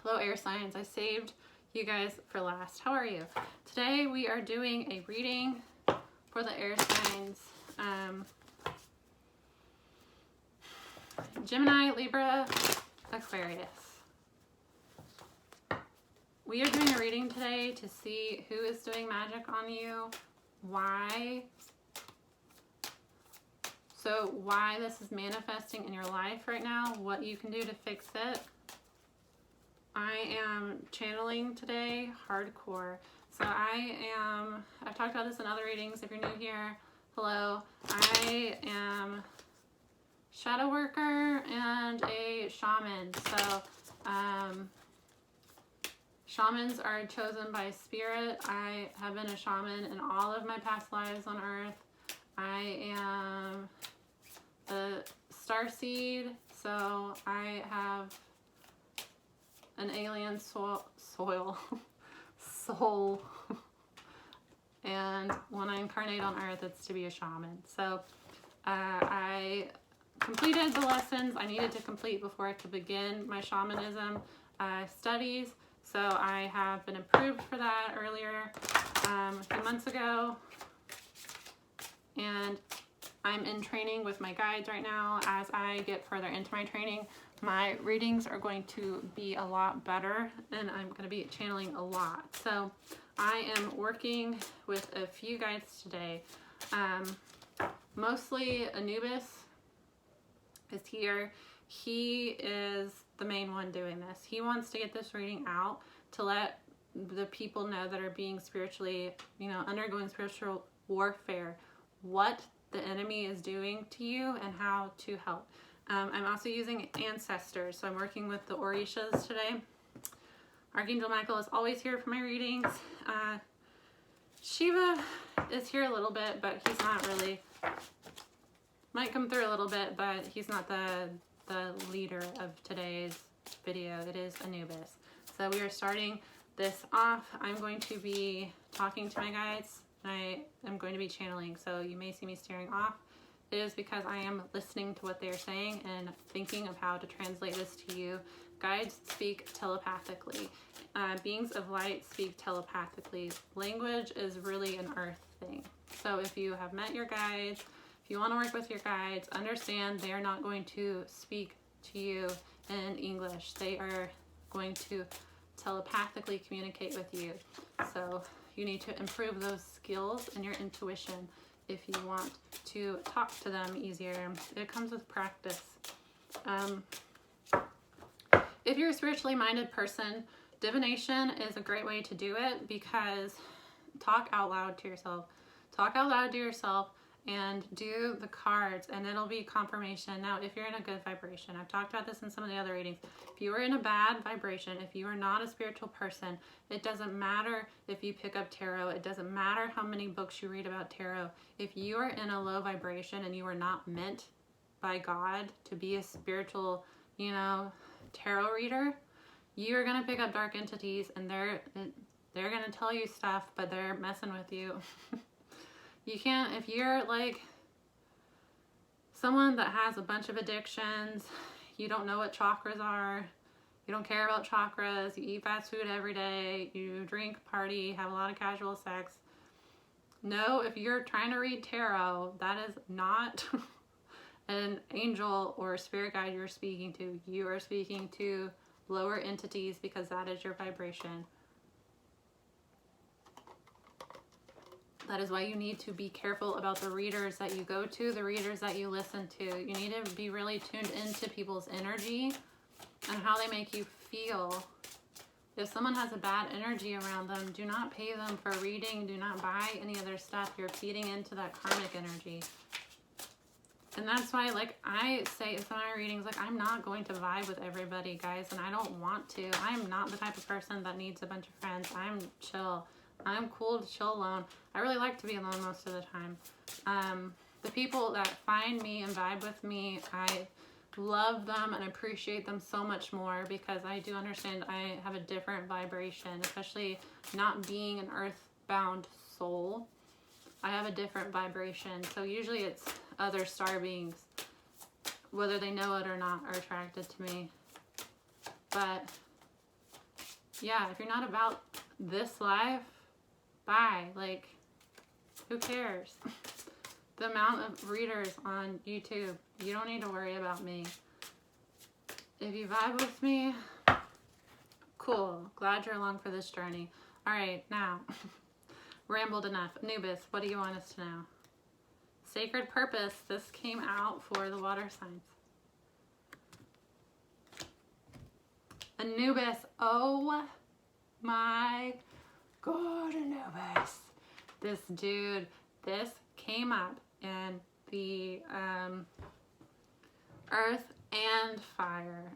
Hello air signs, I saved you guys for last. How are you? Today we are doing a reading for the air signs. Gemini, Libra, Aquarius. We are doing a reading today to see who is doing magic on you, why. So why this is manifesting in your life right now, what you can do to fix it. I am channeling today hardcore. So I've talked about this in other readings. If you're new here, hello. I am shadow worker and a shaman. So shamans are chosen by spirit. I have been a shaman in all of my past lives on earth. I am a starseed, so I have an alien soul, and when I incarnate on earth, it's to be a shaman. So I completed the lessons I needed to complete before I could begin my shamanism studies. So I have been approved for that earlier a few months ago, and I'm in training with my guides right now. As I get further into my training, my readings are going to be a lot better, and I'm going to be channeling a lot. So I am working with a few guides today. Mostly Anubis is here. He is the main one doing this. He wants to get this reading out to let the people know that are being spiritually, undergoing spiritual warfare, what the enemy is doing to you and how to help. I'm also using ancestors, so I'm working with the Orishas today. Archangel Michael is always here for my readings. Shiva is here a little bit, but he's not really, might come through a little bit, but he's not the leader of today's video. It is Anubis. So we are starting this off. I'm going to be talking to my guides. I am going to be channeling, so you may see me staring off. It is because I am listening to what they're saying and thinking of how to translate this to you. Guides speak telepathically. Beings of light speak telepathically. Language is really an earth thing. So if you have met your guides, if you want to work with your guides, understand they are not going to speak to you in English. They are going to telepathically communicate with you. So you need to improve those skills and your intuition if you want to talk to them easier. It comes with practice. If you're a spiritually minded person, divination is a great way to do it, because talk out loud to yourself. Talk out loud to yourself and do the cards, and it'll be confirmation. Now, if you're in a good vibration, I've talked about this in some of the other readings. If you are in a bad vibration, if you are not a spiritual person, it doesn't matter if you pick up tarot. It doesn't matter how many books you read about tarot. If you are in a low vibration and you are not meant by God to be a spiritual, tarot reader, you are going to pick up dark entities, and they're going to tell you stuff, but they're messing with you. You can't, if you're like someone that has a bunch of addictions, you don't know what chakras are, you don't care about chakras, you eat fast food every day, you drink, party, have a lot of casual sex. No, if you're trying to read tarot, that is not an angel or spirit guide you're speaking to. You are speaking to lower entities, because that is your vibration. That is why you need to be careful about the readers that you go to, the readers that you listen to. You need to be really tuned into people's energy and how they make you feel. If someone has a bad energy around them, do not pay them for a reading. Do not buy any of their stuff. You're feeding into that karmic energy. And that's why, I say in some of my readings, I'm not going to vibe with everybody, guys, and I don't want to. I'm not the type of person that needs a bunch of friends. I'm chill. I'm cool to chill alone. I really like to be alone most of the time. The people that find me and vibe with me, I love them and appreciate them so much more, because I do understand I have a different vibration, especially not being an earthbound soul. I have a different vibration. So usually it's other star beings, whether they know it or not, are attracted to me. But yeah, if you're not about this life, bye. Like, who cares? The amount of readers on YouTube, you don't need to worry about me. If you vibe with me, cool. Glad you're along for this journey. All right, now, rambled enough. Anubis, what do you want us to know? Sacred purpose. This came out for the water signs. Anubis. Oh my God, Anubis. This dude, this came up in the earth and fire.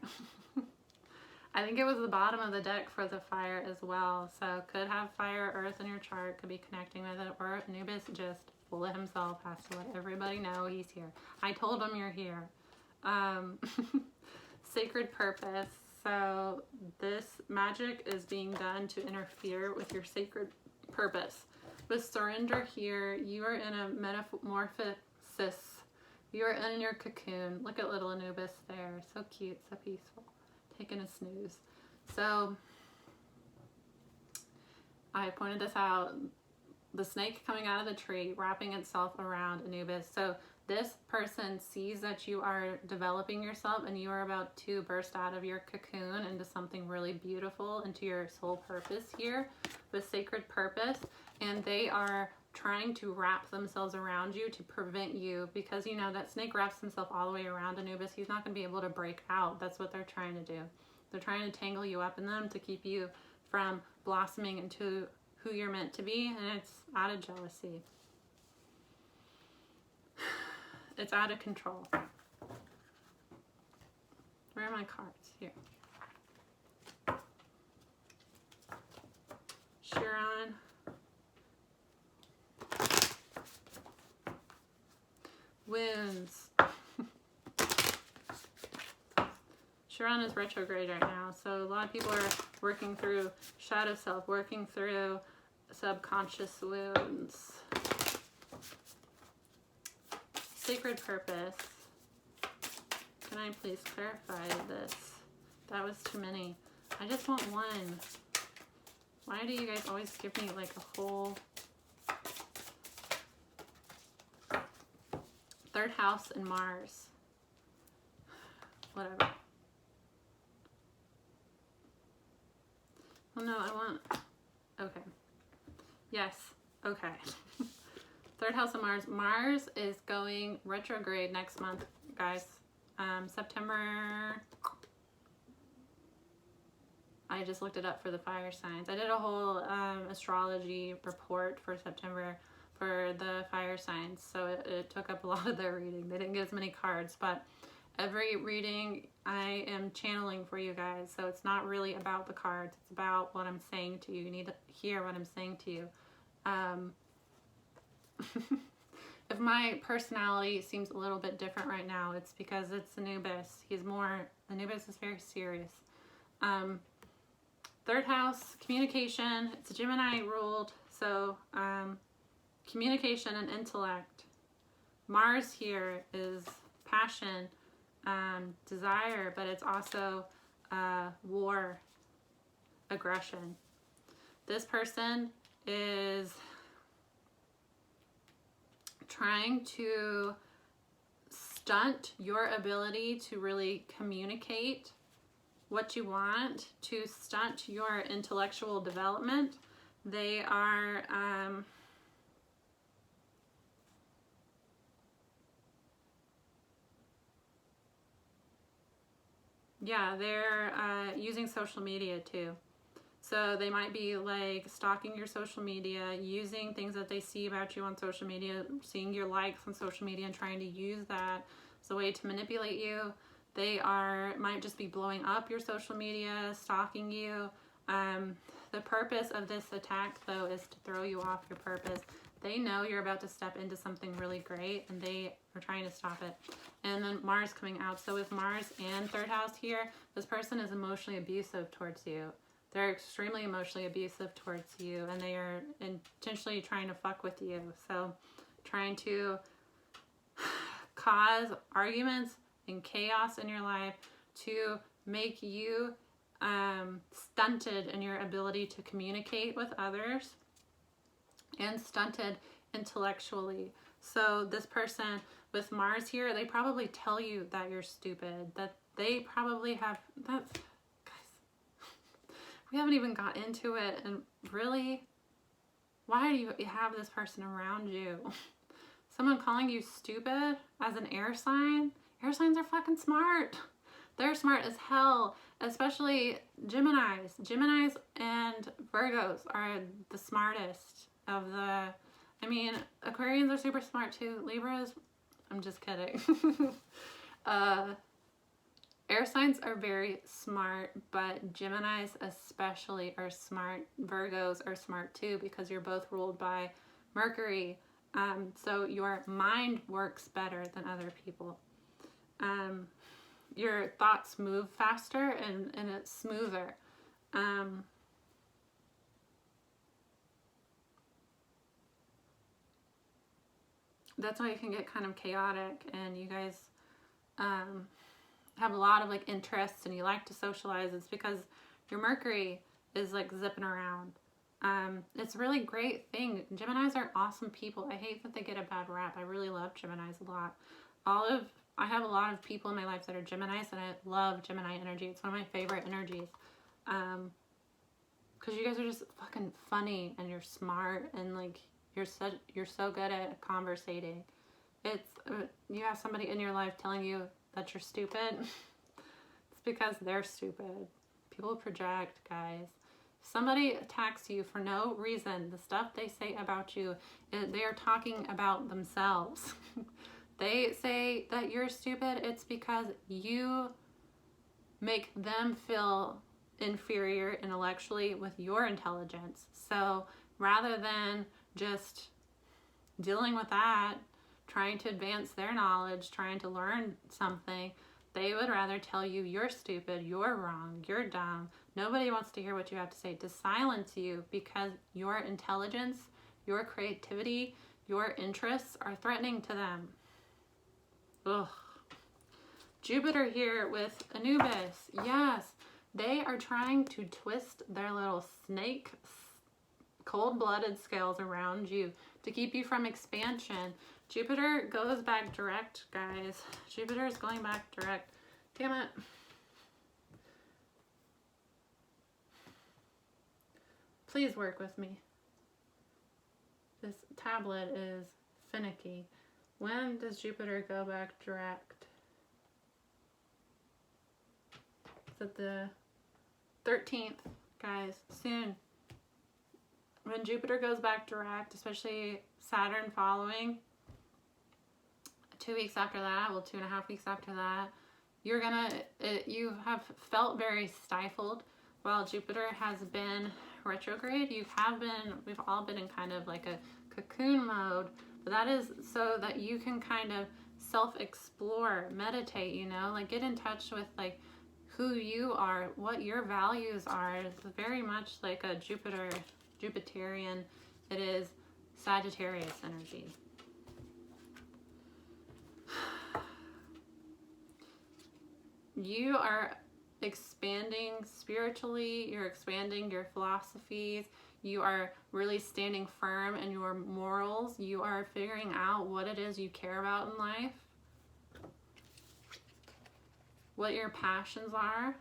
I think it was the bottom of the deck for the fire as well. So could have fire, earth in your chart, could be connecting with it, or Anubis just full of himself, has to let everybody know he's here. I told him you're here. Sacred purpose. So this magic is being done to interfere with your sacred purpose. With surrender here, you are in a metamorphosis. You are in your cocoon. Look at little Anubis there. So cute, so peaceful. Taking a snooze. So I pointed this out. The snake coming out of the tree, wrapping itself around Anubis. So this person sees that you are developing yourself and you are about to burst out of your cocoon into something really beautiful, into your soul purpose here with sacred purpose. And they are trying to wrap themselves around you to prevent you, because you know that snake wraps himself all the way around Anubis. He's not going to be able to break out. That's what they're trying to do. They're trying to tangle you up in them to keep you from blossoming into who you're meant to be, and it's out of jealousy. It's out of control. Where are my cards? Here. Chiron. Wounds. Chiron is retrograde right now, so a lot of people are working through shadow self, working through subconscious wounds. Sacred purpose. Can I please clarify this? That was too many. I just want one. Why do you guys always give me like a whole... Third house and Mars. Whatever. Oh no, I want... Okay. Yes. Okay. Third house of Mars. Mars is going retrograde next month, guys. September... I just looked it up for the fire signs. I did a whole astrology report for September for the fire signs, so it took up a lot of their reading. They didn't get as many cards, but every reading I am channeling for you guys, so it's not really about the cards. It's about what I'm saying to you. You need to hear what I'm saying to you. If my personality seems a little bit different right now, it's because it's Anubis. Anubis is very serious. Third house, communication. It's Gemini ruled, so communication and intellect. Mars here is passion, desire, but it's also war, aggression. This person is trying to stunt your ability to really communicate what you want, to stunt your intellectual development. They are they're using social media too. So they might be like stalking your social media, using things that they see about you on social media, seeing your likes on social media and trying to use that as a way to manipulate you. They might just be blowing up your social media, stalking you. The purpose of this attack, though, is to throw you off your purpose. They know you're about to step into something really great, and they are trying to stop it. And then Mars coming out. So with Mars and third house here, this person is emotionally abusive towards you. They're extremely emotionally abusive towards you, and they are intentionally trying to fuck with you. So trying to cause arguments and chaos in your life to make you stunted in your ability to communicate with others, and stunted intellectually. So this person with Mars here, they probably tell you that you're stupid, that they probably have, that's, guys, we haven't even got into it, and really, why do you have this person around you? Someone calling you stupid as an air sign? Air signs are fucking smart. They're smart as hell, especially Geminis. Geminis and Virgos are the smartest of the, I mean, Aquarians are super smart too. Libras, I'm just kidding. Air signs are very smart, but Geminis especially are smart. Virgos are smart too, because you're both ruled by Mercury. So your mind works better than other people. Your thoughts move faster and it's smoother. That's why you can get kind of chaotic, and you guys have a lot of like interests and you like to socialize. It's because your Mercury is like zipping around. It's a really great thing. Geminis are awesome people. I hate that they get a bad rap. I really love Geminis a lot. I have a lot of people in my life that are Geminis, and I love Gemini energy. It's one of my favorite energies. Because you guys are just fucking funny, and you're smart, and like you're so good at conversating. It's you have somebody in your life telling you that you're stupid. It's because they're stupid. People project, guys. If somebody attacks you for no reason, the stuff they say about you, they are talking about themselves. They say that you're stupid, it's because you make them feel inferior intellectually with your intelligence. So rather than just dealing with that, trying to advance their knowledge, trying to learn something, they would rather tell you you're stupid, you're wrong, you're dumb. Nobody wants to hear what you have to say, to silence you, because your intelligence, your creativity, your interests are threatening to them. Ugh. Jupiter here with Anubis. Yes, they are trying to twist their little snake, cold-blooded scales around you to keep you from expansion. Jupiter goes back direct, guys. Jupiter is going back direct. Damn it. Please work with me. This tablet is finicky. When does Jupiter go back direct? It's at the 13th, guys, soon. When Jupiter goes back direct, especially Saturn following, 2 weeks after that, well, 2.5 weeks after that, you have felt very stifled. While Jupiter has been retrograde, we've all been in kind of like a cocoon mode. But that is so that you can kind of self-explore, meditate, you know, like get in touch with like who you are, what your values are. It's very much like a Jupiterian. It is Sagittarius energy. You are expanding spiritually, you're expanding your philosophies, you are really standing firm in your morals, you are figuring out what it is you care about in life, what your passions are.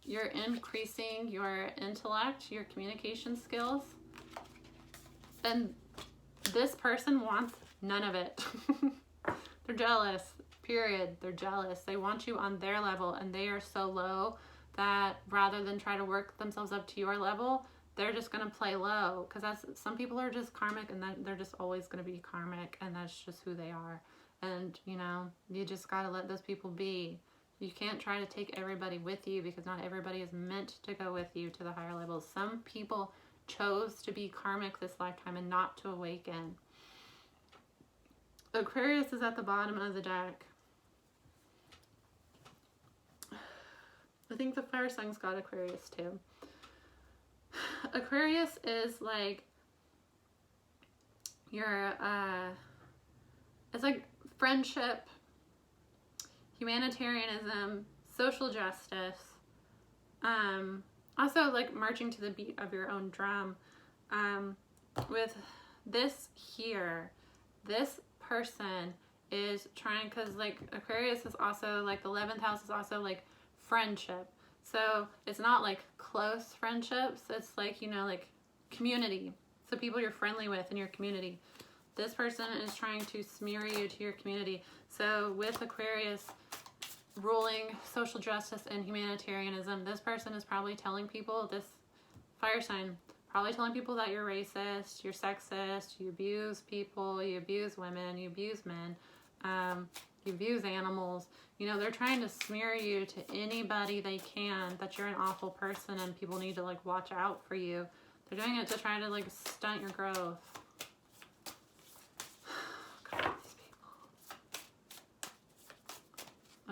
You're increasing your intellect, your communication skills, and this person wants none of it. They're jealous. Period. They're jealous. They want you on their level, and they are so low that rather than try to work themselves up to your level, they're just going to play low, because some people are just karmic, and they're just always going to be karmic, and that's just who they are. And you know, you just got to let those people be. You can't try to take everybody with you, because not everybody is meant to go with you to the higher levels. Some people chose to be karmic this lifetime and not to awaken. Aquarius is at the bottom of the deck. I think the fire sign's got Aquarius too. Aquarius is like your, it's like friendship, humanitarianism, social justice. Also like marching to the beat of your own drum. With this here, this person is trying, because like Aquarius is also like the 11th house is also like friendship. So it's not like close friendships, it's like, you know, like community. So people you're friendly with in your community. This person is trying to smear you to your community. So with Aquarius ruling social justice and humanitarianism, this person is probably telling people, this fire sign, probably telling people that you're racist, you're sexist, you abuse people, you abuse women, you abuse men, you abuse animals. You know, they're trying to smear you to anybody they can, that you're an awful person and people need to like watch out for you. They're doing it to try to like stunt your growth. God, these people.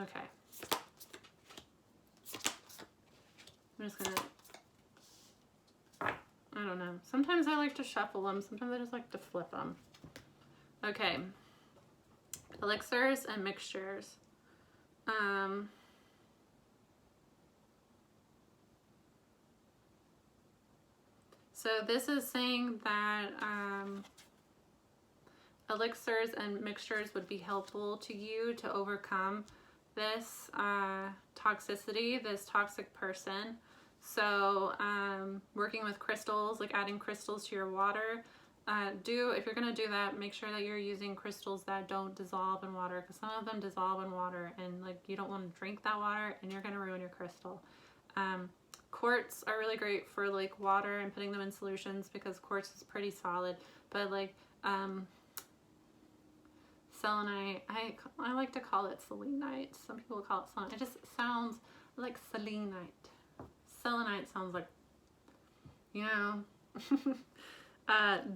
Okay. I'm just gonna, I don't know. Sometimes I like to shuffle them. Sometimes I just like to flip them. Okay. Elixirs and mixtures. So this is saying that elixirs and mixtures would be helpful to you to overcome this toxicity, this toxic person. So working with crystals, like adding crystals to your water, if you're going to do that, make sure that you're using crystals that don't dissolve in water, because some of them dissolve in water and like you don't want to drink that water and you're going to ruin your crystal. Quartz are really great for like water and putting them in solutions, because quartz is pretty solid, but like selenite, I like to call it selenite. Some people call it selenite. It just sounds like selenite. Selenite sounds like, you know,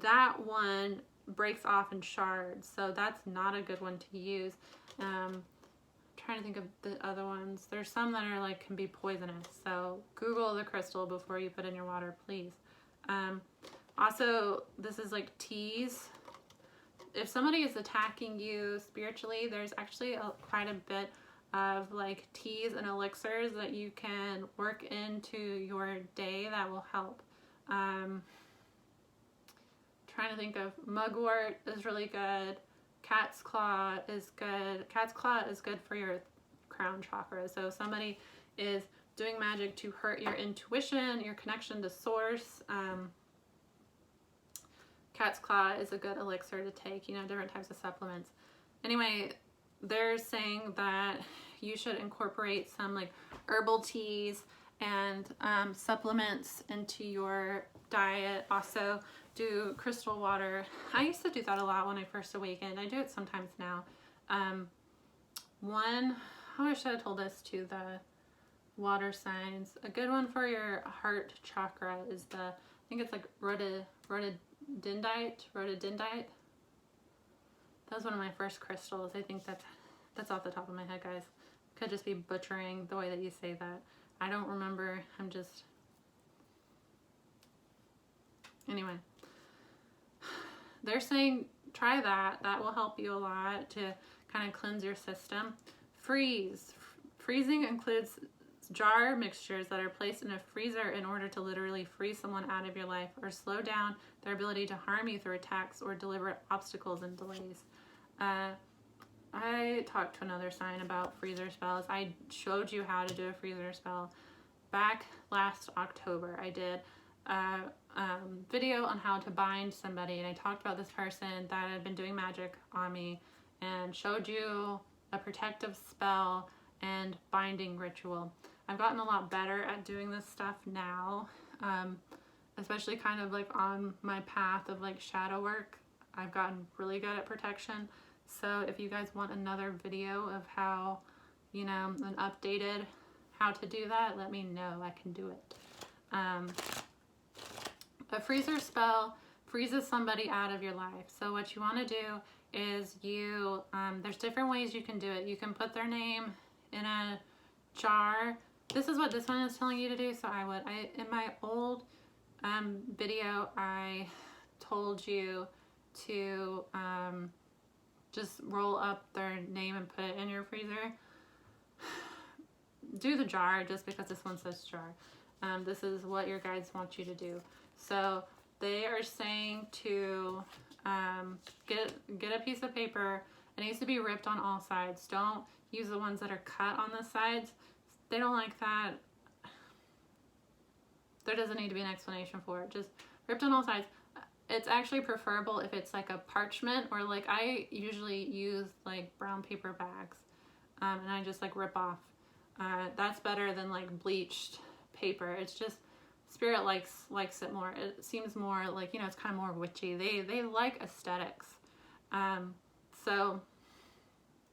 that one breaks off in shards, so that's not a good one to use. Trying to think of the other ones. There's some that are like can be poisonous, so Google the crystal before you put in your water, please. Also, this is like teas. If somebody is attacking you spiritually, there's actually quite a bit of like teas and elixirs that you can work into your day that will help. Trying to think of mugwort is really good. Cat's claw is good. Cat's claw is good for your crown chakra. So if somebody is doing magic to hurt your intuition, your connection to source, cat's claw is a good elixir to take, you know, different types of supplements. Anyway, they're saying that you should incorporate some like herbal teas and supplements into your diet. Also do crystal water. I used to do that a lot when I first awakened. I do it sometimes now. I wish I had told this to the water signs. A good one for your heart chakra is I think it's like rhododendite. That was one of my first crystals. I think that's off the top of my head, guys. Could just be butchering the way that you say that. I don't remember. Anyway. They're saying try that. That will help you a lot to kind of cleanse your system. Freezing includes jar mixtures that are placed in a freezer in order to literally freeze someone out of your life or slow down their ability to harm you through attacks or deliberate obstacles and delays. I talked to another sign about freezer spells. I showed you how to do a freezer spell back last October. I did a video on how to bind somebody, and I talked about this person that had been doing magic on me and showed you a protective spell and binding ritual. I've gotten a lot better at doing this stuff now, especially kind of like on my path of like shadow work. I've gotten really good at protection. So if you guys want another video of how, you know, an updated how to do that, let me know. I can do it. A freezer spell freezes somebody out of your life. So what you want to do is there's different ways you can do it. You can put their name in a jar. This is what this one is telling you to do. So in my old video, I told you to just roll up their name and put it in your freezer. do the jar just because this one says jar. This is what your guides want you to do. So they are saying to get a piece of paper. It needs to be ripped on all sides. Don't use the ones that are cut on the sides. They don't like that. There doesn't need to be an explanation for it. Just ripped on all sides. It's actually preferable if it's like a parchment, or like I usually use like brown paper bags, and I just like rip off. That's better than like bleached paper. It's just Spirit likes it more. It seems more like, you know, it's kind of more witchy. They like aesthetics. So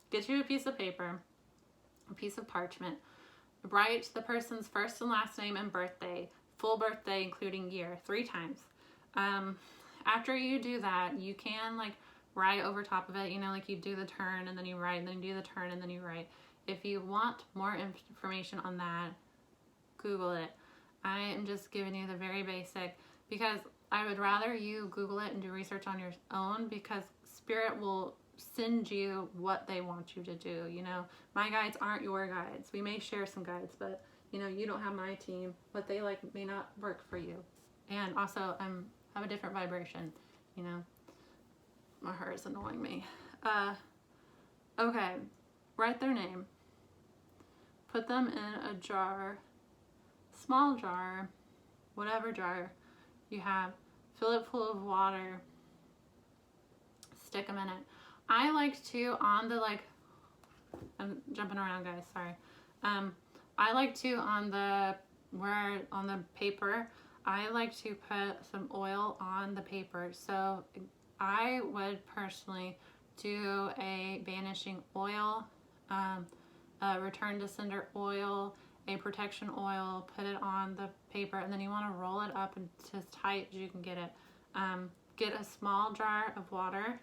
get you a piece of paper, a piece of parchment. Write the person's first and last name and birthday, full birthday including year, 3 times. After you do that, you can like write over top of it, you know, like you do the turn and then you write, and then you do the turn and then you write. If you want more information on that, Google it. I am just giving you the very basic, because I would rather you Google it and do research on your own, because Spirit will send you what they want you to do. You know, my guides aren't your guides. We may share some guides, but you know, you don't have my team. What they like may not work for you. And also, have a different vibration, you know. My heart is annoying me. Okay, write their name. Put them in a jar, small jar, whatever jar you have. Fill it full of water. Stick them in it. I like to, on the like, I'm jumping around, guys, sorry. I like to, on the paper, I like to put some oil on the paper. So I would personally do a banishing oil, a return to sender oil, a protection oil, put it on the paper, and then you want to roll it up and as tight as you can get it. Get a small jar of water,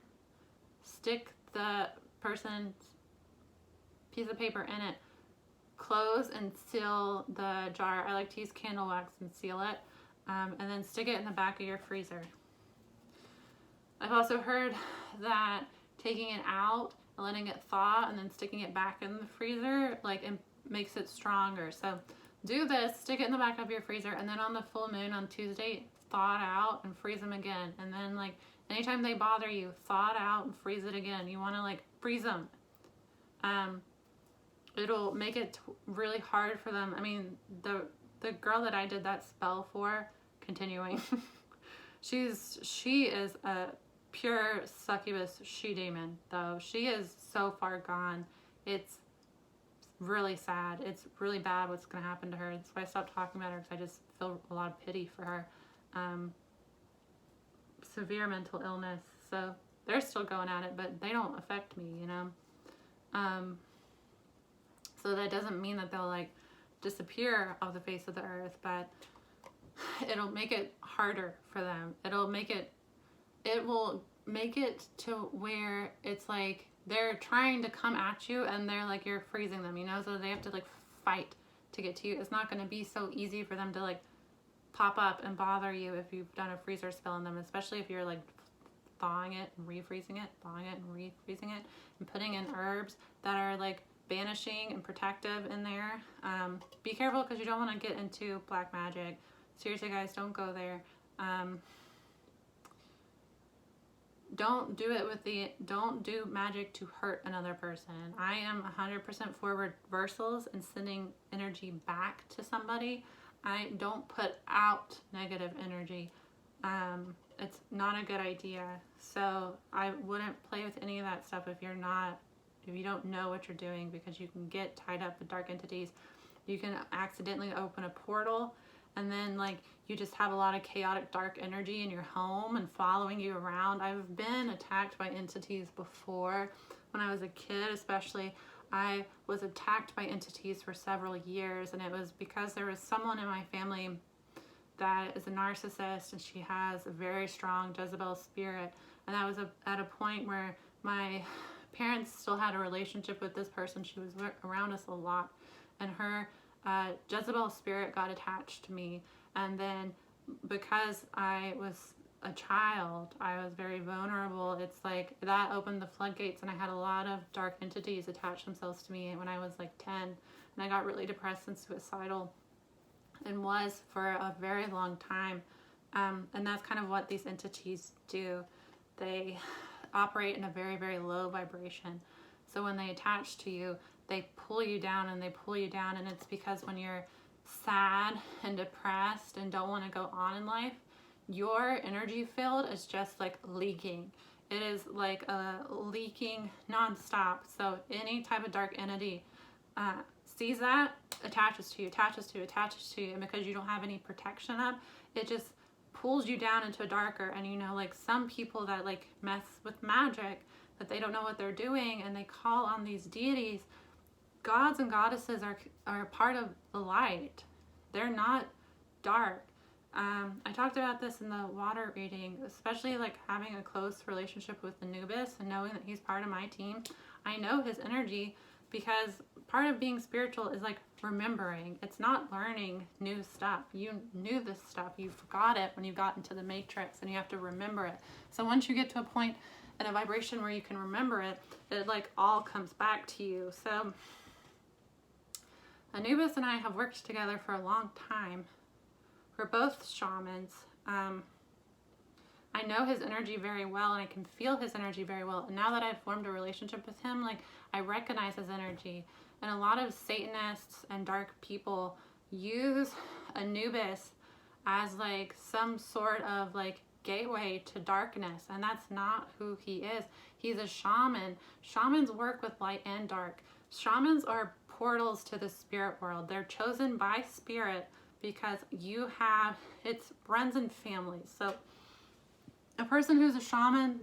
stick the person's piece of paper in it, close and seal the jar. I like to use candle wax and seal it, and then stick it in the back of your freezer. I've also heard that taking it out and letting it thaw and then sticking it back in the freezer, like, it makes it stronger. So do this, stick it in the back of your freezer, and then on the full moon on Tuesday, thaw it out and freeze them again. And then like anytime they bother you, thaw it out and freeze it again. You want to like freeze them. It'll make it really hard for them. I mean, the girl that I did that spell for, continuing, she is a pure succubus she-demon, though. She is so far gone. It's really sad. It's really bad what's going to happen to her. That's why I stopped talking about her, because I just feel a lot of pity for her. Severe mental illness. So they're still going at it, but they don't affect me, you know. So that doesn't mean that they'll like disappear off the face of the earth, but it'll make it harder for them. It will make it to where it's like they're trying to come at you and they're like, you're freezing them, you know, so they have to like fight to get to you. It's not going to be so easy for them to like pop up and bother you if you've done a freezer spell on them, especially if you're like thawing it and refreezing it, thawing it and refreezing it, and putting in herbs that are like banishing and protective in there. Be careful, because you don't want to get into black magic. Seriously, guys, don't go there. Don't do magic to hurt another person. I am 100% for reversals and sending energy back to somebody. I don't put out negative energy. It's not a good idea. So I wouldn't play with any of that stuff if you don't know what you're doing, because you can get tied up with dark entities. You can accidentally open a portal, and then like you just have a lot of chaotic dark energy in your home and following you around. I've been attacked by entities before. When I was a kid, especially, I was attacked by entities for several years, and it was because there was someone in my family that is a narcissist, and she has a very strong Jezebel spirit. And I was at a point where my parents still had a relationship with this person. She was around us a lot, and her Jezebel spirit got attached to me. And then because I was a child, I was very vulnerable. It's like that opened the floodgates, and I had a lot of dark entities attach themselves to me when I was like 10. And and I got really depressed and suicidal, and was for a very long time. And that's kind of what these entities do. They operate in a very, very low vibration. So when they attach to you, they pull you down and they pull you down. And it's because when you're sad and depressed and don't want to go on in life, your energy field is just like leaking. It is like leaking nonstop. So any type of dark entity sees that, attaches to you, and because you don't have any protection up, it just pulls you down into a darker. And you know, like some people that like mess with magic, that they don't know what they're doing, and they call on these deities. Gods and goddesses are part of the light. They're not dark. I talked about this in the water reading, especially like having a close relationship with Anubis and knowing that he's part of my team. I know his energy because part of being spiritual is like remembering. It's not learning new stuff. You knew this stuff. You forgot it when you got into the matrix, and you have to remember it. So once you get to a point in a vibration where you can remember it, it like all comes back to you. So Anubis and I have worked together for a long time. We're both shamans. I know his energy very well, and I can feel his energy very well. And now that I've formed a relationship with him, like I recognize his energy. And a lot of Satanists and dark people use Anubis as like some sort of like gateway to darkness, and that's not who he is. He's a shaman. Shamans work with light and dark. Shamans are portals to the spirit world. They're chosen by spirit because it's runs in families. So a person who's a shaman,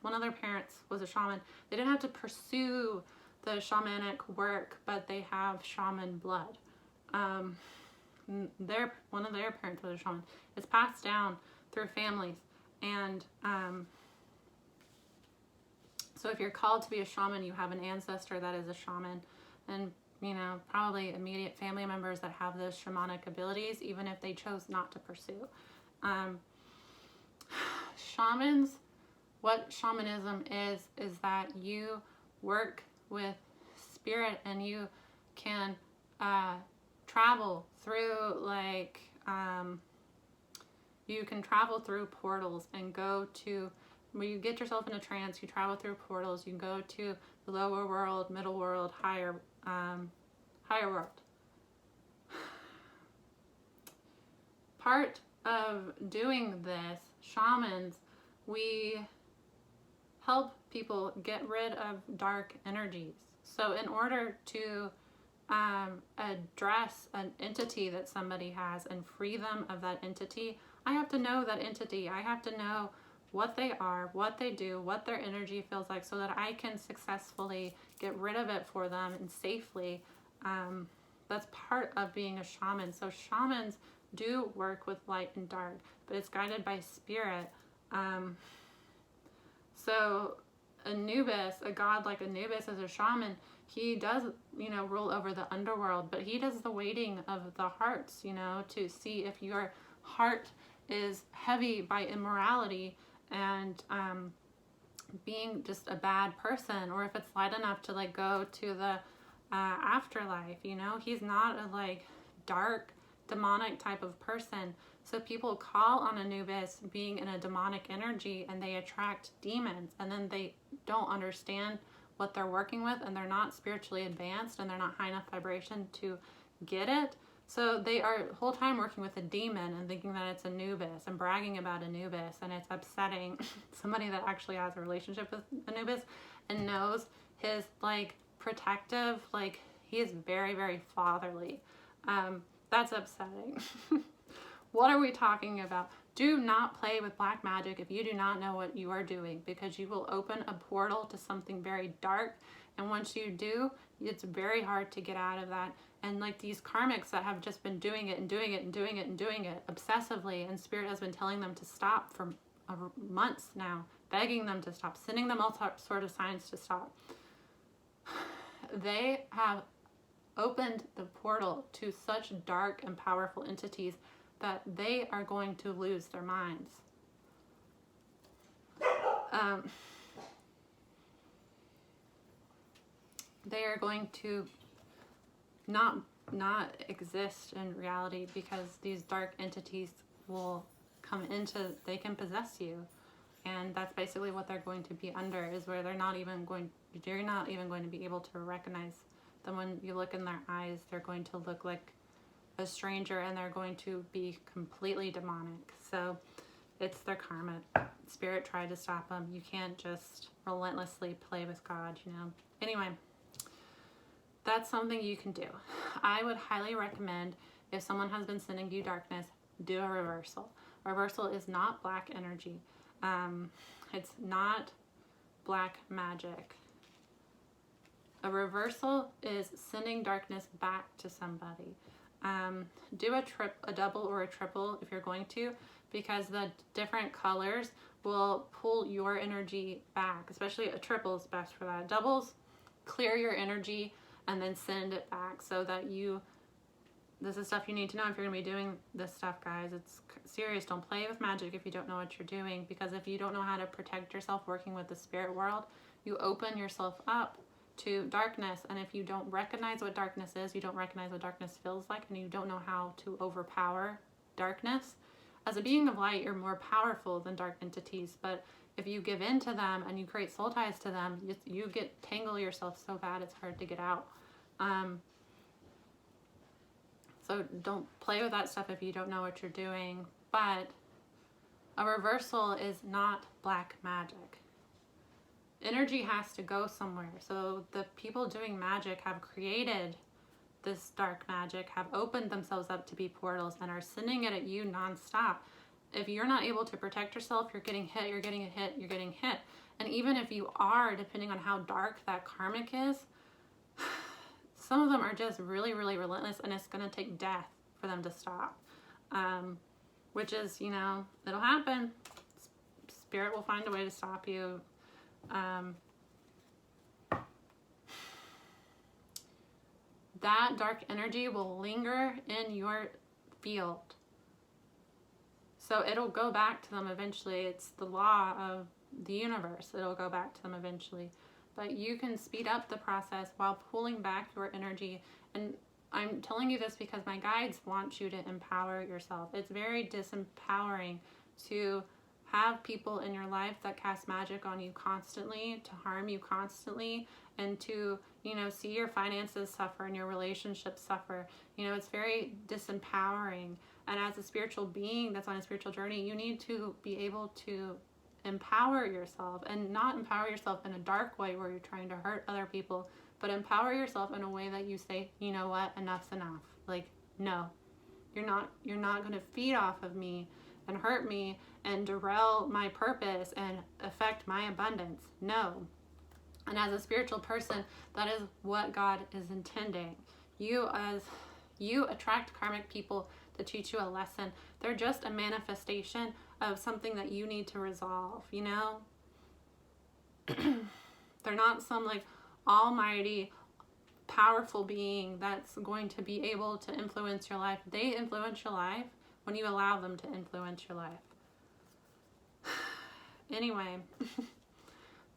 one of their parents was a shaman. They didn't have to pursue the shamanic work, but they have shaman blood. One of their parents was a shaman. It's passed down through families. And so if you're called to be a shaman, you have an ancestor that is a shaman. And, you know, probably immediate family members that have those shamanic abilities, even if they chose not to pursue. Shamans, what shamanism is that you work with spirit, and you can travel through like you can travel through portals and go to, when you get yourself in a trance, you travel through portals. You can go to the lower world, middle world, higher world. Part of doing this, shamans, we help people get rid of dark energies. So in order to address an entity that somebody has and free them of that entity, I have to know that entity. I have to know what they are, what they do, what their energy feels like, so that I can successfully get rid of it for them and safely. That's part of being a shaman. So shamans do work with light and dark, but it's guided by spirit. So Anubis, a god like Anubis as a shaman, he does, rule over the underworld, but he does the weighting of the hearts, to see if your heart is heavy by immorality and being just a bad person, or if it's light enough to like go to the afterlife. He's not a dark demonic type of person. So people call on Anubis being in a demonic energy, and they attract demons, and then they don't understand what they're working with, and they're not spiritually advanced, and they're not high enough vibration to get it. So they are the whole time working with a demon and thinking that it's Anubis and bragging about Anubis, and it's upsetting somebody that actually has a relationship with Anubis and knows his protective, he is very, very fatherly. That's upsetting. What are we talking about? Do not play with black magic if you do not know what you are doing, because you will open a portal to something very dark. And once you do, it's very hard to get out of that. And these karmics that have just been doing it and doing it and doing it and doing it obsessively, and Spirit has been telling them to stop for months now, begging them to stop, sending them all sort of signs to stop. They have opened the portal to such dark and powerful entities that they are going to lose their minds. They are going to not exist in reality, because these dark entities will come into, they can possess you. And that's basically what they're going to be under, is where you're not even going to be able to recognize them. When you look in their eyes, they're going to look like a stranger, and they're going to be completely demonic. So it's their karma. Spirit tried to stop them. You can't just relentlessly play with God, you know. Anyway, that's something you can do. I would highly recommend, if someone has been sending you darkness, do a reversal. Reversal is not black energy. It's not black magic. A reversal is sending darkness back to somebody. Do a double or a triple if you're going to, because the different colors will pull your energy back. Especially a triple is best for that. Doubles clear your energy and then send it back, so that this is stuff you need to know if you're going to be doing this stuff, guys. It's serious. Don't play with magic if you don't know what you're doing, because if you don't know how to protect yourself working with the spirit world, you open yourself up to darkness. And if you don't recognize what darkness is, you don't recognize what darkness feels like, and you don't know how to overpower darkness, as a being of light, you're more powerful than dark entities. But if you give in to them and you create soul ties to them, you tangle yourself so bad it's hard to get out. So don't play with that stuff if you don't know what you're doing. But a reversal is not black magic. Energy has to go somewhere. So the people doing magic have created this dark magic, have opened themselves up to be portals, and are sending it at you nonstop. If you're not able to protect yourself, you're getting hit, you're getting hit, you're getting hit. And even if you are, depending on how dark that karmic is, some of them are just really, really relentless, and it's going to take death for them to stop. Which is, you know, it'll happen. Spirit will find a way to stop you. That dark energy will linger in your field. So it'll go back to them eventually. It's the law of the universe. It'll go back to them eventually. But you can speed up the process while pulling back your energy. And I'm telling you this because my guides want you to empower yourself. It's very disempowering to have people in your life that cast magic on you constantly, to harm you constantly, and to, you know, see your finances suffer and your relationships suffer. You know, it's very disempowering. And as a spiritual being that's on a spiritual journey, you need to be able to empower yourself, and not empower yourself in a dark way where you're trying to hurt other people, but empower yourself in a way that you say, you know what, enough's enough. Like, no, you're not going to feed off of me and hurt me and derail my purpose and affect my abundance. No. And as a spiritual person, that is what God is intending. You attract karmic people to teach you a lesson. They're just a manifestation of something that you need to resolve, you know? They're not some like almighty, powerful being that's going to be able to influence your life. They influence your life when you allow them to influence your life. Anyway,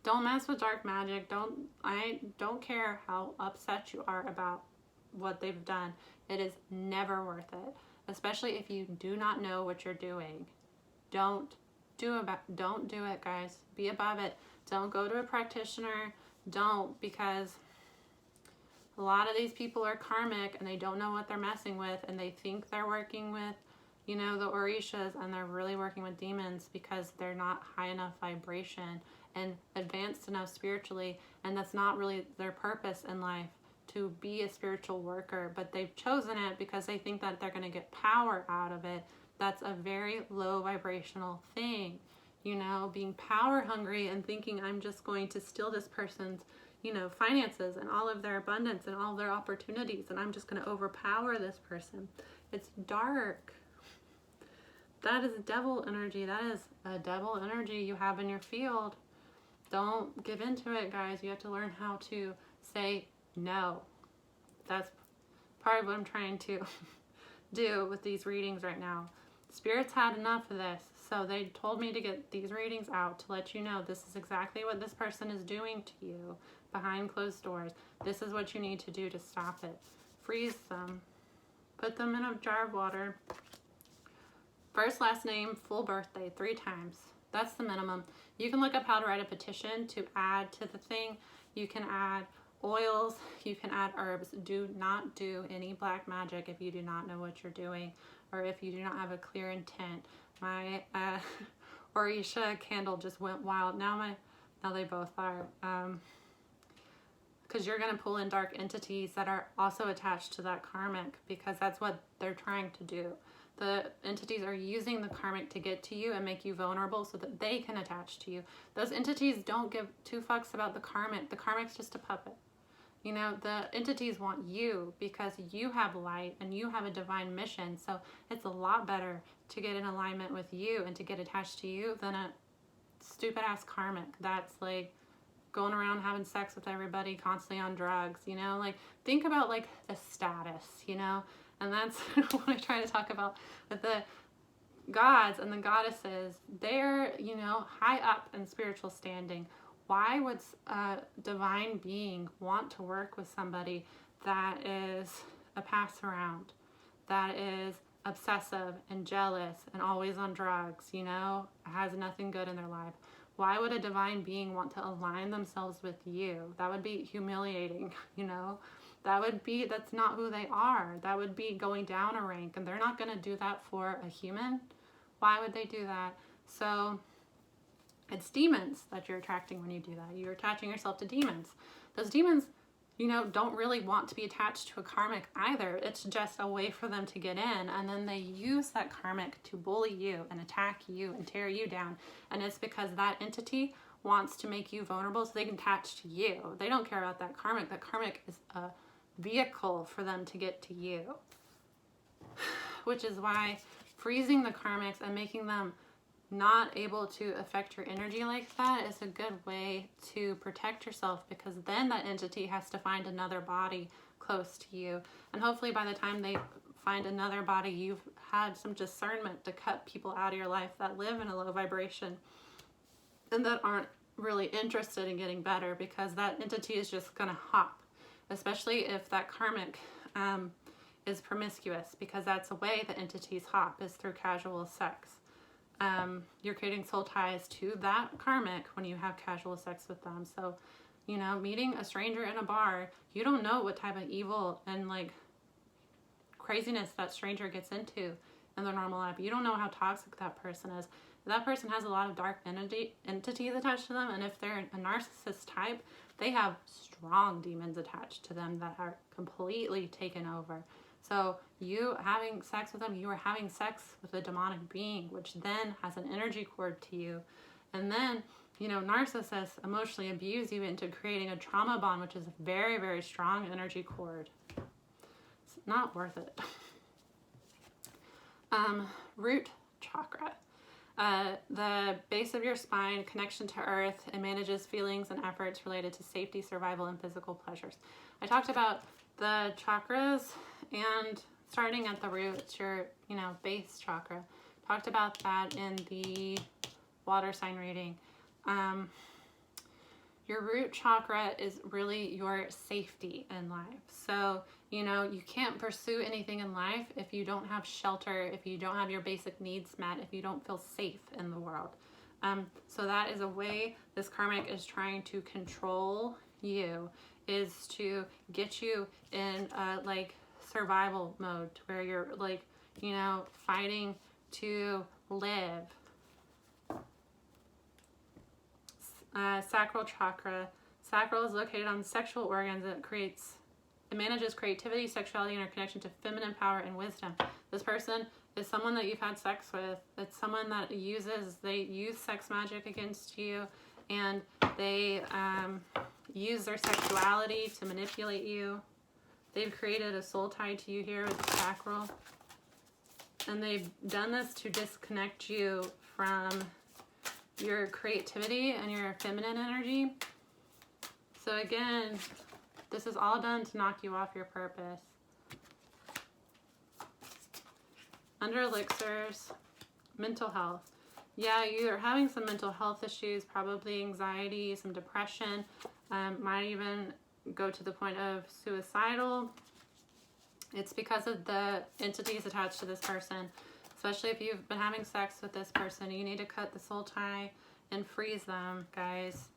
don't mess with dark magic. I don't care how upset you are about what they've done. It is never worth it, especially if you do not know what you're doing. Don't do it, guys. Be above it. Don't go to a practitioner. Don't, because a lot of these people are karmic and they don't know what they're messing with, and they think they're working with, you know, the Orishas, and they're really working with demons because they're not high enough vibration and advanced enough spiritually, and that's not really their purpose in life, to be a spiritual worker. But they've chosen it because they think that they're going to get power out of it. That's a very low vibrational thing, you know, being power hungry and thinking I'm just going to steal this person's, you know, finances and all of their abundance and all of their opportunities, and I'm just going to overpower this person. It's dark. That is devil energy. That is a devil energy you have in your field. Don't give into it, guys. You have to learn how to say no. That's part of what I'm trying to do with these readings right now. Spirits had enough of this, so they told me to get these readings out to let you know this is exactly what this person is doing to you behind closed doors. This is what you need to do to stop it. freeze them, put them in a jar of water. First, last name, full birthday, 3 times. That's the minimum. You can look up how to write a petition to add to the thing. You can add oils, you can add herbs. Do not do any black magic if you do not know what you're doing, or if you do not have a clear intent. My Orisha candle just went wild. Now they both are. Because you're going to pull in dark entities that are also attached to that karmic, because that's what they're trying to do. The entities are using the karmic to get to you and make you vulnerable so that they can attach to you. Those entities don't give 2 fucks about the karmic. The karmic's just a puppet. You know, the entities want you because you have light and you have a divine mission. So it's a lot better to get in alignment with you and to get attached to you than a stupid ass karmic that's like going around having sex with everybody, constantly on drugs, you know? Like, think about like the status, you know? And that's what I try to talk about with the gods and the goddesses. They're, you know, high up in spiritual standing. Why would a divine being want to work with somebody that is a pass around, that is obsessive and jealous and always on drugs, you know, has nothing good in their life? Why would a divine being want to align themselves with you? That would be humiliating, you know? That's not who they are. That would be going down a rank, and they're not going to do that for a human. Why would they do that? So it's demons that you're attracting when you do that. You're attaching yourself to demons. Those demons, you know, don't really want to be attached to a karmic either. It's just a way for them to get in, and then they use that karmic to bully you and attack you and tear you down. And it's because that entity wants to make you vulnerable so they can attach to you. They don't care about that karmic. That karmic is a vehicle for them to get to you. Which is why freezing the karmics and making them not able to affect your energy like that is a good way to protect yourself, because then that entity has to find another body close to you. And hopefully by the time they find another body, you've had some discernment to cut people out of your life that live in a low vibration and that aren't really interested in getting better, because that entity is just going to hop, especially if that karmic is promiscuous, because that's a way that entities hop, is through casual sex. You're creating soul ties to that karmic when you have casual sex with them. So, you know, meeting a stranger in a bar, you don't know what type of evil and like craziness that stranger gets into in their normal life. You don't know how toxic that person is. That person has a lot of dark entities attached to them, and if they're a narcissist type, they have strong demons attached to them that are completely taken over. So you having sex with them, you are having sex with a demonic being, which then has an energy cord to you. And then, you know, narcissists emotionally abuse you into creating a trauma bond, which is a very, very strong energy cord. It's not worth it. Root chakra. The base of your spine, connection to earth, it manages feelings and efforts related to safety, survival, and physical pleasures. I talked about the chakras, and starting at the root, it's your, you know, base chakra. Talked about that in the water sign reading. Your root chakra is really your safety in life. So, you know, you can't pursue anything in life if you don't have shelter, if you don't have your basic needs met, if you don't feel safe in the world. So that is a way this karmic is trying to control you, is to get you in like survival mode, where you're like, you know, fighting to live. Sacral chakra. Sacral is located on the sexual organs. It manages creativity, sexuality, and our connection to feminine power and wisdom. This person is someone that you've had sex with. It's someone that they use sex magic against you, and they use their sexuality to manipulate you. They've created a soul tie to you here with the sacral. And they've done this to disconnect you from your creativity and your feminine energy. So again, this is all done to knock you off your purpose. Under elixirs, mental health. Yeah, you're having some mental health issues, probably anxiety, some depression, might even go to the point of suicidal. It's because of the entities attached to this person. Especially if you've been having sex with this person, you need to cut the soul tie and freeze them, guys.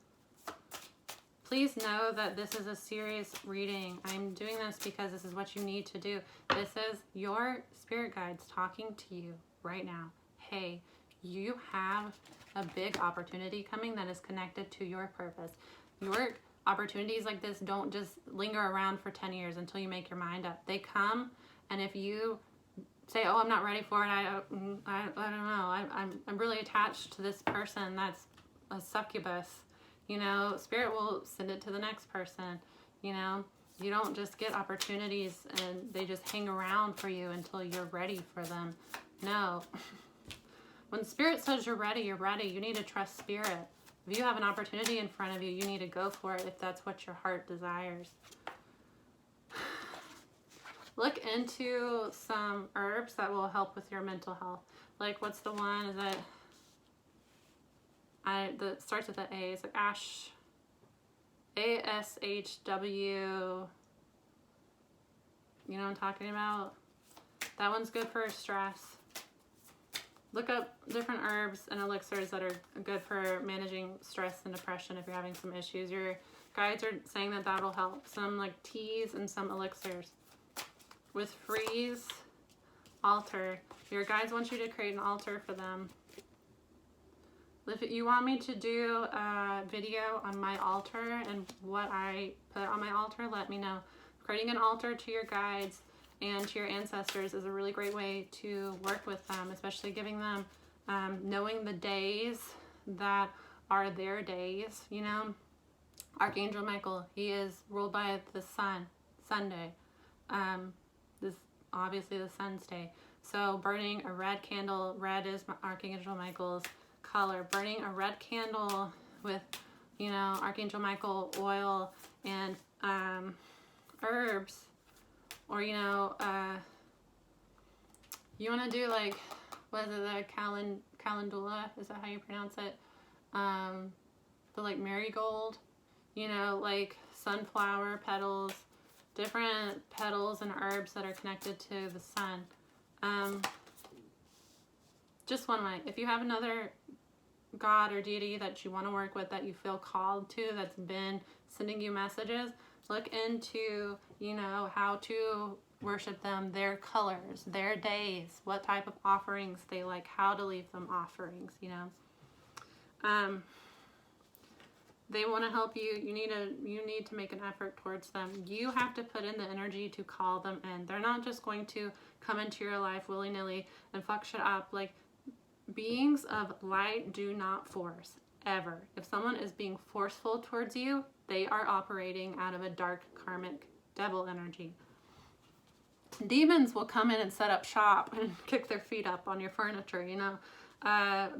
Please know that this is a serious reading. I'm doing this because this is what you need to do. This is your spirit guides talking to you right now. Hey, you have a big opportunity coming that is connected to your purpose. Your opportunities like this don't just linger around for 10 years until you make your mind up. They come, and if you say, oh, I'm not ready for it, I don't know, I'm really attached to this person that's a succubus, you know, Spirit will send it to the next person. You know, you don't just get opportunities and they just hang around for you until you're ready for them. No. When Spirit says you're ready, you're ready. You need to trust Spirit. If you have an opportunity in front of you, you need to go for it if that's what your heart desires. Look into some herbs that will help with your mental health. Like, what's the one? Is it... that starts with an A. It's like ASHW. You know what I'm talking about? That one's good for stress. Look up different herbs and elixirs that are good for managing stress and depression if you're having some issues. Your guides are saying that that'll help. Some like teas and some elixirs. With freeze, altar. Your guides want you to create an altar for them. If you want me to do a video on my altar and what I put on my altar, let me know. Creating an altar to your guides and to your ancestors is a really great way to work with them, especially giving them, knowing the days that are their days, you know. Archangel Michael, he is ruled by the sun, Sunday. This obviously the sun's day. So burning a red candle, red is Archangel Michael's color. Burning a red candle with, you know, Archangel Michael oil and herbs, or, you know, you want to do like, what is it, the calendula, is that how you pronounce it? The like marigold, you know, like sunflower petals, different petals and herbs that are connected to the sun. Just one way. If you have another God or deity that you want to work with, that you feel called to, that's been sending you messages, look into, you know, how to worship them, their colors, their days, what type of offerings they like, how to leave them offerings, you know. They want to help you. You need to make an effort towards them. You have to put in the energy to call them in. They're not just going to come into your life willy-nilly and fuck shit up. Like, beings of light do not force, ever. If someone is being forceful towards you, they are operating out of a dark karmic devil energy. Demons will come in and set up shop and kick their feet up on your furniture, you know.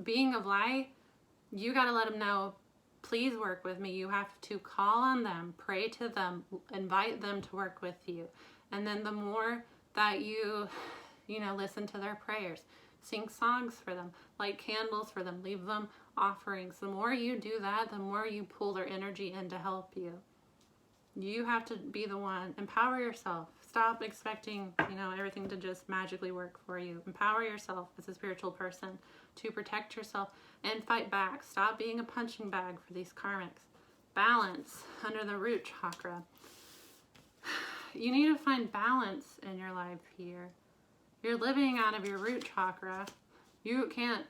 Being of light, you got to let them know, please work with me. You have to call on them, pray to them, invite them to work with you. And then the more that you know, listen to their prayers, sing songs for them, light candles for them, leave them offerings. The more you do that, the more you pull their energy in to help you. You have to be the one. Empower yourself. Stop expecting, you know, everything to just magically work for you. Empower yourself as a spiritual person to protect yourself and fight back. Stop being a punching bag for these karmics. Balance under the root chakra. You need to find balance in your life here. You're living out of your root chakra. You can't,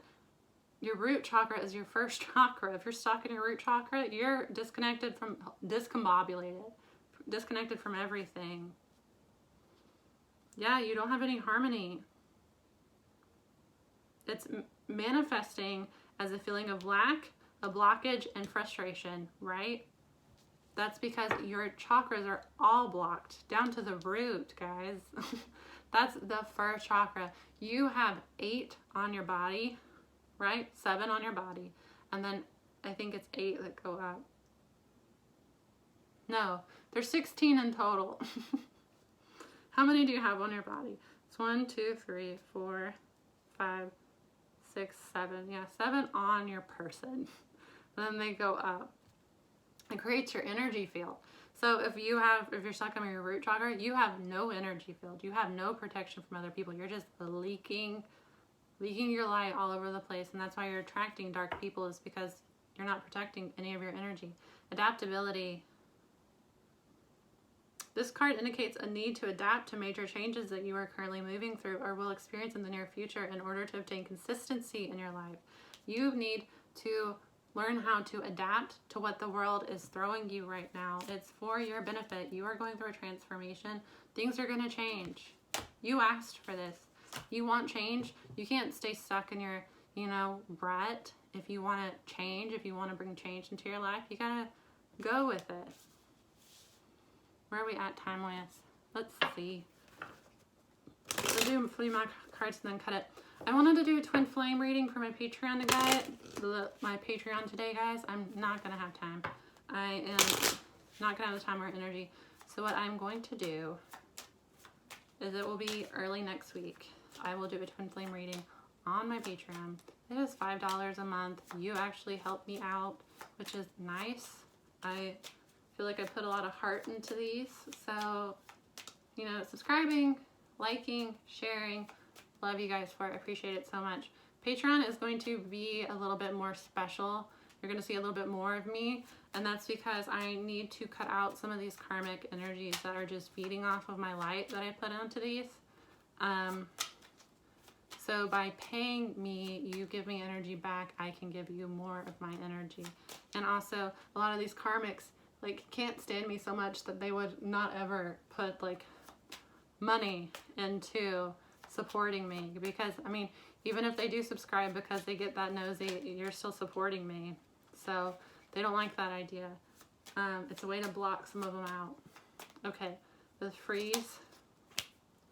your root chakra is your first chakra. If you're stuck in your root chakra, you're disconnected from, discombobulated, disconnected from everything. Yeah, you don't have any harmony. It's manifesting as a feeling of lack, a blockage, and frustration, right? That's because your chakras are all blocked down to the root, guys. That's the first chakra. You have 8 on your body, right? 7 on your body. And then I think it's 8 that go up. No, there's 16 in total. How many do you have on your body? It's 1, 2, 3, 4, 5, 6, 7. Yeah, 7 on your person. Then they go up. It creates your energy field. So if you're stuck on your root chakra, you have no energy field. You have no protection from other people. You're just leaking your light all over the place. And that's why you're attracting dark people, is because you're not protecting any of your energy. Adaptability. This card indicates a need to adapt to major changes that you are currently moving through or will experience in the near future in order to obtain consistency in your life. You need to learn how to adapt to what the world is throwing you right now. It's for your benefit. You are going through a transformation. Things are going to change. You asked for this. You want change. You can't stay stuck in your, rut. If you want to change, if you want to bring change into your life, you got to go with it. Where are we at time-wise? Let's see. I'll do my cards and then cut it. I wanted to do a twin flame reading for my Patreon today, guys. I'm not going to have time. I am not going to have the time or energy. So what I'm going to do is it will be early next week. I will do a twin flame reading on my Patreon. It is $5 a month. You actually help me out, which is nice. I feel like I put a lot of heart into these. So, subscribing, liking, sharing. Love you guys for it. I appreciate it so much. Patreon is going to be a little bit more special. You're going to see a little bit more of me. And that's because I need to cut out some of these karmic energies that are just feeding off of my light that I put onto these. So by paying me, you give me energy back. I can give you more of my energy. And also, a lot of these karmics, can't stand me so much that they would not ever put, money into supporting me. Because, even if they do subscribe because they get that nosy, you're still supporting me. So they don't like that idea. It's a way to block some of them out. Okay, the freeze.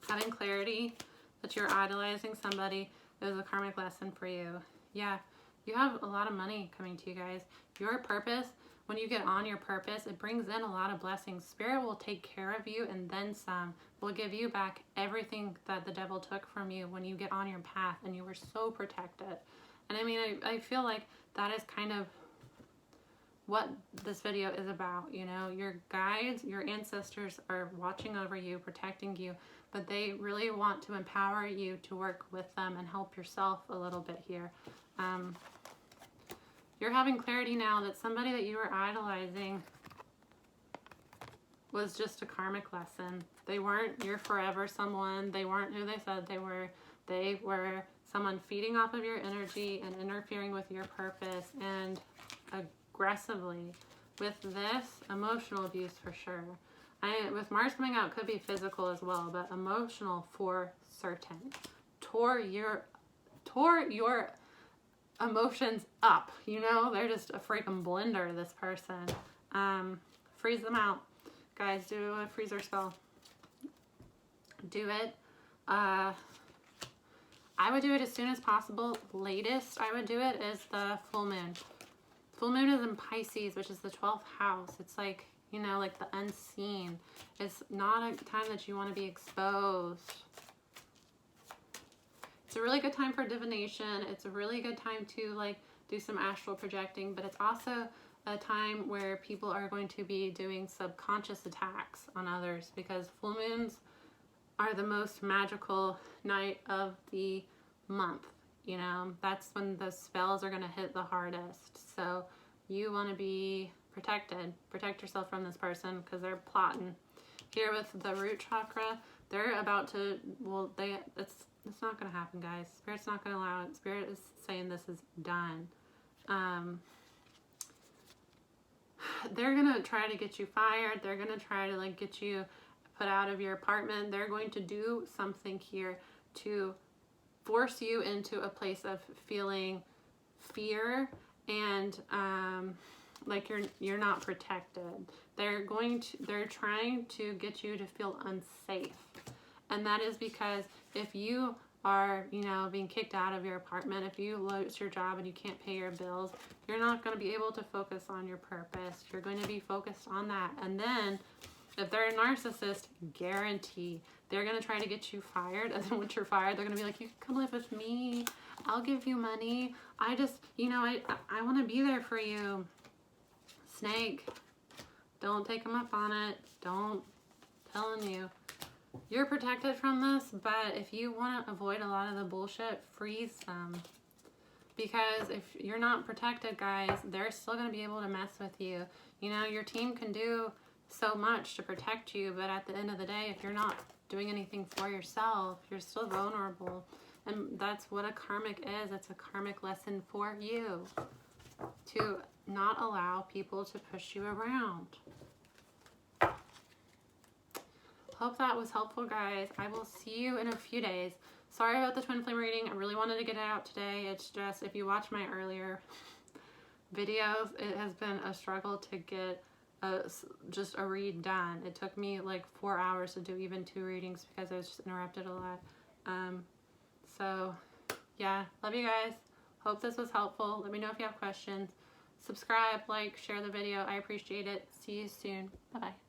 Having clarity that you're idolizing somebody is a karmic lesson for you. Yeah, you have a lot of money coming to you guys. Your purpose, when you get on your purpose, it brings in a lot of blessings. Spirit will take care of you and then some. Will give you back everything that the devil took from you when you get on your path and you were so protected. And I feel like that is kind of what this video is about. Your guides, your ancestors are watching over you, protecting you, but they really want to empower you to work with them and help yourself a little bit here. You're having clarity now that somebody that you were idolizing was just a karmic lesson. They weren't your forever someone. They weren't who they said they were. They were someone feeding off of your energy and interfering with your purpose and aggressively. With this, emotional abuse for sure. With Mars coming out, could be physical as well, but emotional for certain. Tore your emotions up, they're just a freaking blender, this person. Freeze them out. Guys, do a freezer spell. Do it. I would do it as soon as possible. Latest I would do it is the full moon. Full moon is in Pisces, which is the 12th house. It's like the unseen. It's not a time that you want to be exposed. It's a really good time for divination. It's a really good time to do some astral projecting, but it's also a time where people are going to be doing subconscious attacks on others, because full moons are the most magical night of the month. That's when the spells are going to hit the hardest. So you want to be protected. Protect yourself from this person because they're plotting. Here with the root chakra, they're about to, it's not going to happen, guys. Spirit's not going to allow it. Spirit is saying this is done. They're going to try to get you fired. They're going to try to get you put out of your apartment. They're going to do something here to force you into a place of feeling fear and you're not protected. They're trying to get you to feel unsafe. And that is because if you are, being kicked out of your apartment, if you lose your job and you can't pay your bills, you're not going to be able to focus on your purpose. You're going to be focused on that. And then if they're a narcissist, guarantee they're going to try to get you fired. And then once you're fired, they're going to be like, you can come live with me. I'll give you money. I just, I want to be there for you. Snake. Don't take them up on it. Don't. Telling you. You're protected from this, but if you want to avoid a lot of the bullshit, freeze them. Because if you're not protected, guys, they're still going to be able to mess with you. You know, your team can do so much to protect you, but at the end of the day, if you're not doing anything for yourself, you're still vulnerable. And that's what a karmic is. It's a karmic lesson for you. To not allow people to push you around. Hope that was helpful, guys. I will see you in a few days. Sorry about the twin flame reading. I really wanted to get it out today. It's just, if you watch my earlier videos, it has been a struggle to get just a read done. It took me like 4 hours to do even 2 readings because I was just interrupted a lot. So, yeah. Love you guys. Hope this was helpful. Let me know if you have questions. Subscribe, like, share the video. I appreciate it. See you soon. Bye-bye.